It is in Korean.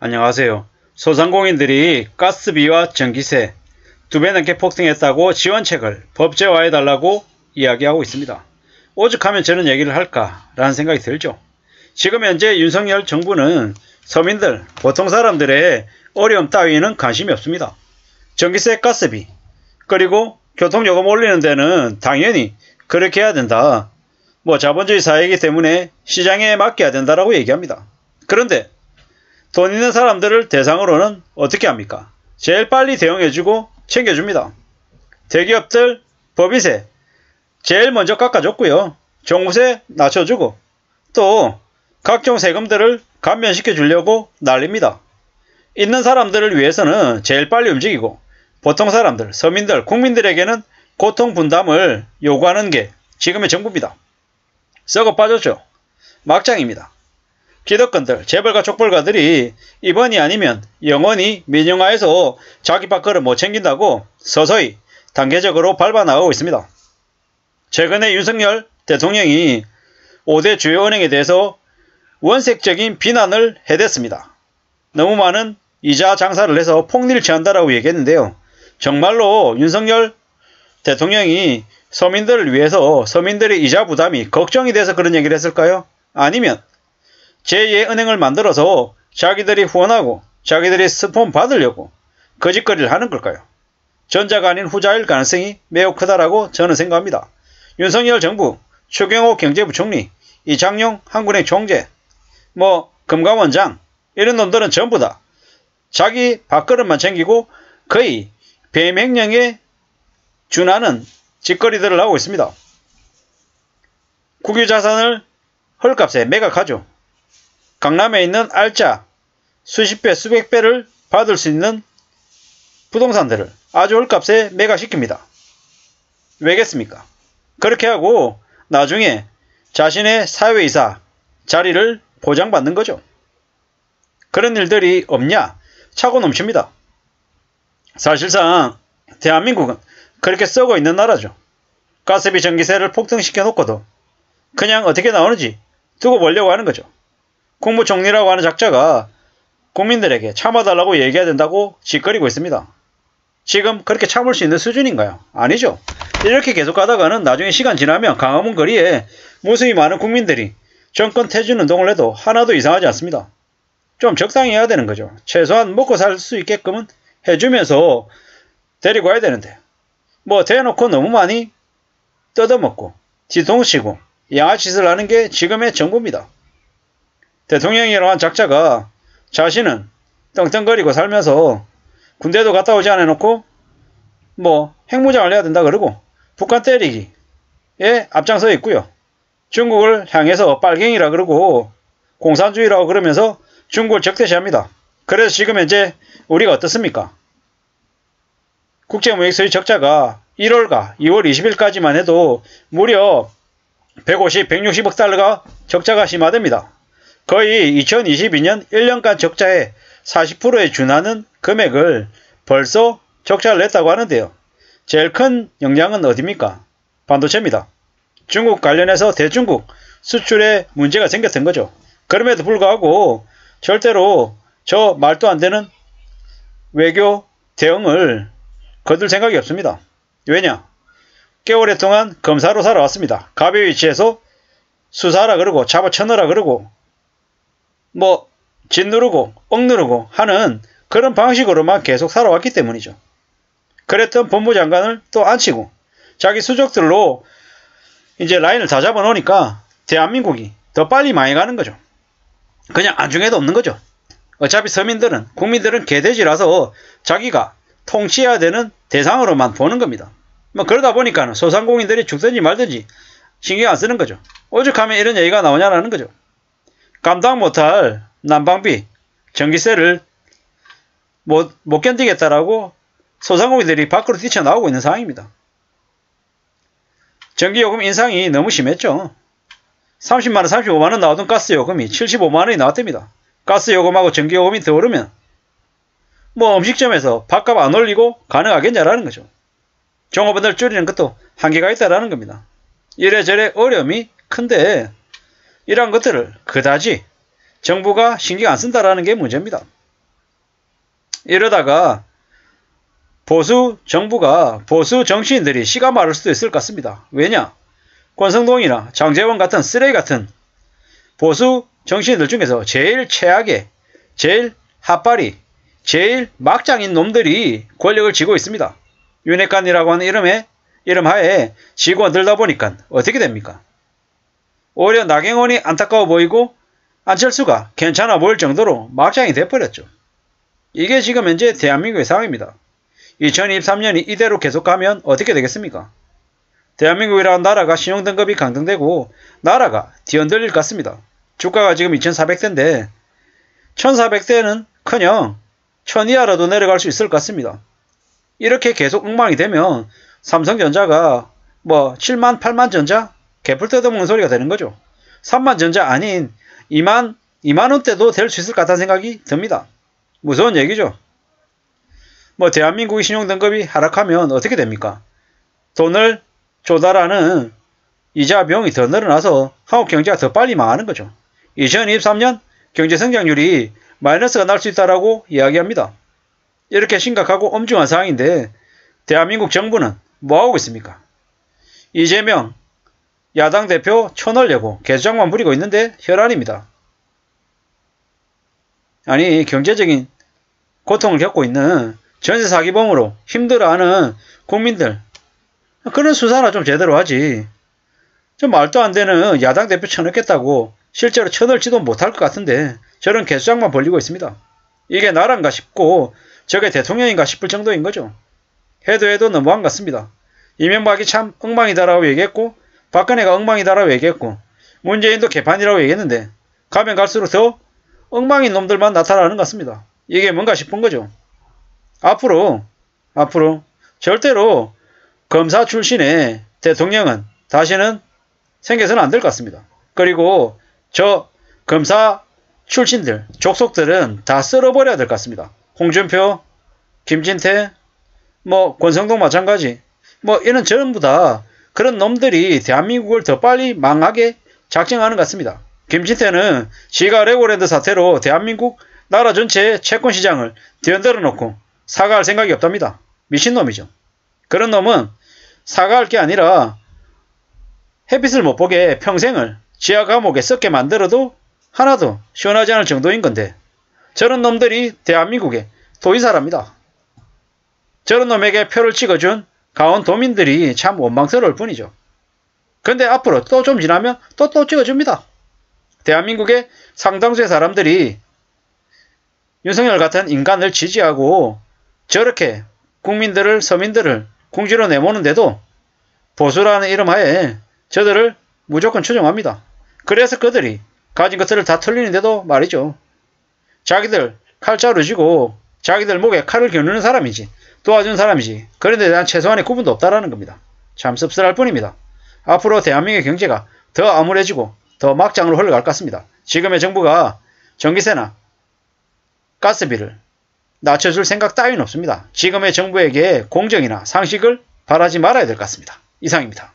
안녕하세요. 소상공인들이 가스비와 전기세 2배 넘게 폭등했다고 지원책을 법제화해달라고 이야기하고 있습니다. 오죽하면 저런 얘기를 할까라는 생각이 들죠. 지금 현재 윤석열 정부는 서민들, 보통 사람들의 어려움 따위는 관심이 없습니다. 전기세, 가스비, 그리고 교통요금 올리는 데는 당연히 그렇게 해야 된다. 자본주의 사회이기 때문에 시장에 맡겨야 된다라고 얘기합니다. 그런데 돈 있는 사람들을 대상으로는 어떻게 합니까? 제일 빨리 대응해주고 챙겨줍니다. 대기업들 법인세 제일 먼저 깎아줬고요. 종부세 낮춰주고 또 각종 세금들을 감면시켜 주려고 난립니다. 있는 사람들을 위해서는 제일 빨리 움직이고 보통 사람들, 서민들, 국민들에게는 고통 분담을 요구하는 게 지금의 정부입니다. 썩어 빠졌죠. 막장입니다. 기득권들, 재벌가 족벌가들이 이번이 아니면 영원히 민영화해서 자기 밥그릇 못 챙긴다고 서서히 단계적으로 밟아나가고 있습니다. 최근에 윤석열 대통령이 5대 주요 은행에 대해서 원색적인 비난을 해댔습니다. 너무 많은 이자 장사를 해서 폭리를 취한다라고 얘기했는데요. 정말로 윤석열 대통령이 서민들을 위해서 서민들의 이자 부담이 걱정이 돼서 그런 얘기를 했을까요? 아니면 제2의 은행을 만들어서 자기들이 후원하고 자기들이 스폰 받으려고 거짓거리를 하는 걸까요? 전자가 아닌 후자일 가능성이 매우 크다라고 저는 생각합니다. 윤석열 정부, 추경호 경제부총리, 이창용 한국은행 총재, 금감원장 이런 놈들은 전부 다 자기 밥그릇만 챙기고 거의 배명령에 준하는 짓거리들을 하고 있습니다. 국유자산을 헐값에 매각하죠. 강남에 있는 알짜 수십 배, 수백 배를 받을 수 있는 부동산들을 아주 헐값에 매각시킵니다. 왜겠습니까? 그렇게 하고 나중에 자신의 사회이사 자리를 보장받는 거죠. 그런 일들이 없냐? 차고 넘칩니다. 사실상 대한민국은 그렇게 썩어 있는 나라죠. 가스비 전기세를 폭등시켜 놓고도 그냥 어떻게 나오는지 두고 보려고 하는 거죠. 국무총리라고 하는 작자가 국민들에게 참아달라고 얘기해야 된다고 짓거리고 있습니다. 지금 그렇게 참을 수 있는 수준인가요? 아니죠. 이렇게 계속 가다가는 나중에 시간 지나면 광화문 거리에 무수히 많은 국민들이 정권 퇴진 운동을 해도 하나도 이상하지 않습니다. 좀 적당히 해야 되는 거죠. 최소한 먹고 살 수 있게끔은 해주면서 데리고 와야 되는데 대놓고 너무 많이 뜯어먹고 뒤통수치고 양아치짓을 하는 게 지금의 정부입니다. 대통령이라고 한 작자가 자신은 떵떵거리고 살면서 군대도 갔다 오지 않아놓고 핵무장을 해야 된다 그러고 북한 때리기에 앞장서 있고요. 중국을 향해서 빨갱이라 그러고 공산주의라고 그러면서 중국을 적대시합니다. 그래서 지금 현재 우리가 어떻습니까? 국제무역서의 적자가 1월과 2월 20일까지만 해도 무려 150, 160억 달러가 적자가 심화됩니다. 거의 2022년 1년간 적자의 40%에 준하는 금액을 벌써 적자를 냈다고 하는데요. 제일 큰 영향은 어디입니까? 반도체입니다. 중국 관련해서 대중국 수출에 문제가 생겼던 거죠. 그럼에도 불구하고 절대로 저 말도 안 되는 외교 대응을 거둘 생각이 없습니다. 왜냐? 꽤 오랫동안 검사로 살아왔습니다. 갑의 위치에서 수사라 그러고 잡아쳐넣으라 그러고 짓누르고 억누르고 하는 그런 방식으로만 계속 살아왔기 때문이죠. 그랬던 법무장관을 또 앉히고 자기 수족들로 이제 라인을 다 잡아놓으니까 대한민국이 더 빨리 망해가는 거죠. 그냥 안중에도 없는 거죠. 어차피 서민들은 국민들은 개돼지라서 자기가 통치해야 되는 대상으로만 보는 겁니다. 그러다 보니까 소상공인들이 죽든지 말든지 신경 안 쓰는 거죠. 오죽하면 이런 얘기가 나오냐라는 거죠. 감당 못할 난방비, 전기세를 못 견디겠다라고 소상공인들이 밖으로 뛰쳐나오고 있는 상황입니다. 전기요금 인상이 너무 심했죠. 30만원, 35만원 나오던 가스요금이 75만원이 나왔답니다. 가스요금하고 전기요금이 더 오르면 음식점에서 밥값 안 올리고 가능하겠냐라는 거죠. 종업원들 줄이는 것도 한계가 있다라는 겁니다. 이래저래 어려움이 큰데 이러한 것들을 그다지 정부가 신경 안 쓴다라는 게 문제입니다. 이러다가 보수 정부가 보수 정치인들이 씨가 마를 수도 있을 것 같습니다. 왜냐? 권성동이나 장제원 같은 쓰레기 같은 보수 정치인들 중에서 제일 최악의, 제일 핫바리, 제일 막장인 놈들이 권력을 쥐고 있습니다. 윤핵관이라고 하는 이름하에 쥐고 들다 보니까 어떻게 됩니까? 오히려 나경원이 안타까워 보이고 안철수가 괜찮아 보일 정도로 막장이 돼버렸죠. 이게 지금 현재 대한민국의 상황입니다. 2023년이 이대로 계속가면 어떻게 되겠습니까? 대한민국이라는 나라가 신용등급이 강등되고 나라가 뒤흔들릴 것 같습니다. 주가가 지금 2400대인데 1400대는 커녕 1000 이하라도 내려갈 수 있을 것 같습니다. 이렇게 계속 엉망이 되면 삼성전자가 7만 8만 전자? 개풀 뜯어먹는 소리가 되는 거죠. 3만 전자 아닌 2만원대도 될 수 있을 것 같다는 생각이 듭니다. 무서운 얘기죠. 대한민국의 신용등급이 하락하면 어떻게 됩니까? 돈을 조달하는 이자 비용이 더 늘어나서 한국 경제가 더 빨리 망하는 거죠. 2023년 경제성장률이 마이너스가 날 수 있다라고 이야기합니다. 이렇게 심각하고 엄중한 상황인데 대한민국 정부는 뭐하고 있습니까? 이재명 야당 대표 쳐넣으려고 개수작만 부리고 있는데 혈안입니다. 아니 경제적인 고통을 겪고 있는 전세 사기범으로 힘들어하는 국민들 그런 수사나 좀 제대로 하지. 좀 말도 안 되는 야당 대표 쳐넣겠다고 실제로 쳐넣을지도 못할 것 같은데 저런 개수작만 벌리고 있습니다. 이게 나라인가 싶고 저게 대통령인가 싶을 정도인 거죠. 해도 너무한 것 같습니다. 이명박이 참 엉망이다라고 얘기했고 박근혜가 엉망이다라고 얘기했고 문재인도 개판이라고 얘기했는데 가면 갈수록 더 엉망인 놈들만 나타나는 것 같습니다. 이게 뭔가 싶은 거죠. 앞으로 절대로 검사 출신의 대통령은 다시는 생겨서는 안 될 것 같습니다. 그리고 저 검사 출신들, 족속들은 다 쓸어버려야 될 것 같습니다. 홍준표, 김진태, 권성동 마찬가지. 이런 전부 다 그런 놈들이 대한민국을 더 빨리 망하게 작정하는 것 같습니다. 김진태는 지가 레고랜드 사태로 대한민국 나라 전체의 채권시장을 뒤흔들어 놓고 사과할 생각이 없답니다. 미친놈이죠. 그런 놈은 사과할 게 아니라 햇빛을 못 보게 평생을 지하 감옥에 썩게 만들어도 하나도 시원하지 않을 정도인 건데 저런 놈들이 대한민국의 도의사랍니다. 저런 놈에게 표를 찍어준 강원도민들이 참 원망스러울 뿐이죠. 근데 앞으로 또 좀 지나면 또 찍어줍니다. 대한민국의 상당수의 사람들이 윤석열 같은 인간을 지지하고 저렇게 국민들을 서민들을 궁지로 내모는데도 보수라는 이름하에 저들을 무조건 추종합니다. 그래서 그들이 가진 것들을 다 털리는데도 말이죠. 자기들 칼자루 쥐고 자기들 목에 칼을 겨누는 사람이지 도와주는 사람이지 그런 데 대한 최소한의 구분도 없다라는 겁니다. 참 씁쓸할 뿐입니다. 앞으로 대한민국의 경제가 더 암울해지고 더 막장으로 흘러갈 것 같습니다. 지금의 정부가 전기세나 가스비를 낮춰줄 생각 따위는 없습니다. 지금의 정부에게 공정이나 상식을 바라지 말아야 될 것 같습니다. 이상입니다.